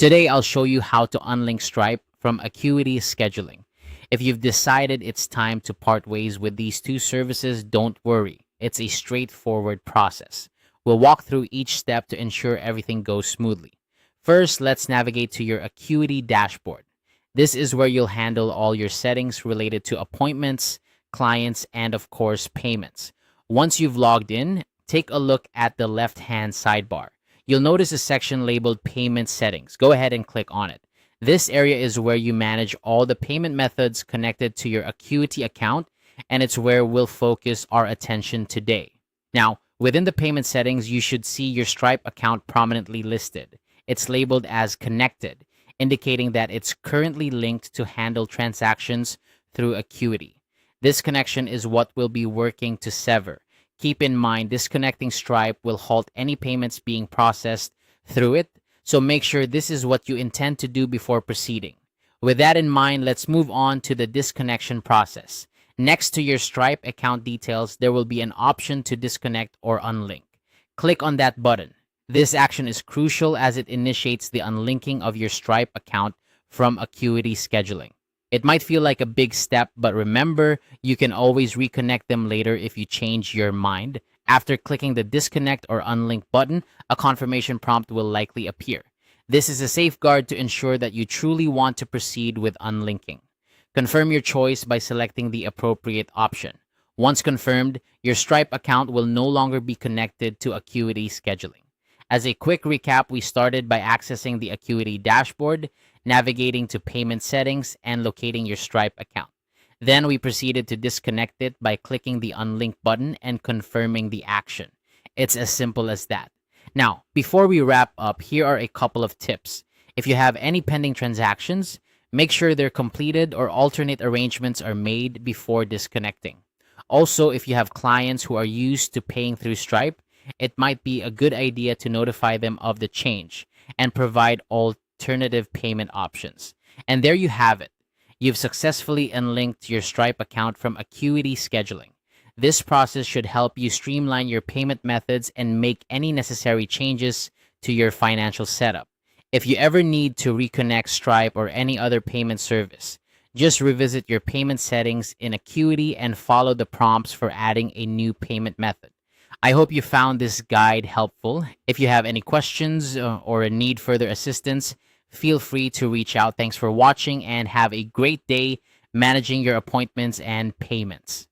Today, I'll show you how to unlink Stripe from Acuity Scheduling. If you've decided it's time to part ways with these two services, don't worry. It's a straightforward process. We'll walk through each step to ensure everything goes smoothly. First, let's navigate to your Acuity dashboard. This is where you'll handle all your settings related to appointments, clients, and of course, payments. Once you've logged in, take a look at the left-hand sidebar. You'll notice a section labeled Payment Settings. Go ahead and click on it. This area is where you manage all the payment methods connected to your Acuity account, and it's where we'll focus our attention today. Now, within the payment settings, you should see your Stripe account prominently listed. It's labeled as Connected, indicating that it's currently linked to handle transactions through Acuity. This connection is what we'll be working to sever. Keep in mind, disconnecting Stripe will halt any payments being processed through it, so make sure this is what you intend to do before proceeding. With that in mind, let's move on to the disconnection process. Next to your Stripe account details, there will be an option to disconnect or unlink. Click on that button. This action is crucial as it initiates the unlinking of your Stripe account from Acuity Scheduling. It might feel like a big step, but remember, you can always reconnect them later if you change your mind. After clicking the disconnect or unlink button, a confirmation prompt will likely appear. This is a safeguard to ensure that you truly want to proceed with unlinking. Confirm your choice by selecting the appropriate option. Once confirmed, your Stripe account will no longer be connected to Acuity Scheduling. As a quick recap, we started by accessing the Acuity dashboard, navigating to payment settings, and locating your Stripe account. Then we proceeded to disconnect it by clicking the unlink button and confirming the action. It's as simple as that. Now, before we wrap up, here are a couple of tips. If you have any pending transactions, make sure they're completed or alternate arrangements are made before disconnecting. Also, if you have clients who are used to paying through Stripe, it might be a good idea to notify them of the change and provide alternative payment options. And there you have it. You've successfully unlinked your Stripe account from Acuity Scheduling. This process should help you streamline your payment methods and make any necessary changes to your financial setup. If you ever need to reconnect Stripe or any other payment service, just revisit your payment settings in Acuity and follow the prompts for adding a new payment method. I hope you found this guide helpful. If you have any questions or need further assistance, feel free to reach out. Thanks for watching and have a great day managing your appointments and payments.